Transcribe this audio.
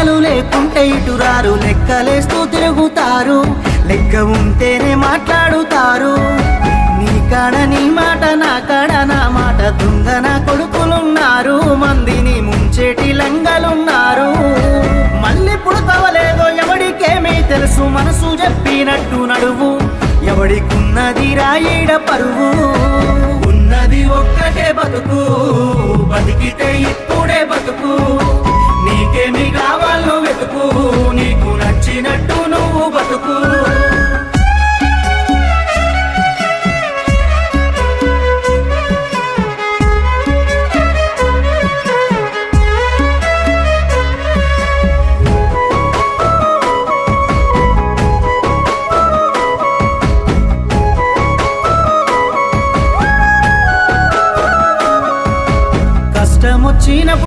లెక్కలు లేకుంటే ఇటురారు, లెక్కలేస్తూ తిరుగుతారు, లెక్క ఉంటేనే మాట్లాడుతారు. నీ కాడ నీ మాట, నా కాడ నా మాట, దొంగన కొడుకులున్నారు, మందిని ముంచేటి లంగలున్నారు. మళ్ళీ పుడతవలేదో ఎవడికేమీ తెలుసు, మనసు చెప్పినట్టు నడువు, ఎవడికున్నది రాయిడ పరువు. ఉన్నది ఒక్కటే బతుకు, బతికితే ఇప్పుడు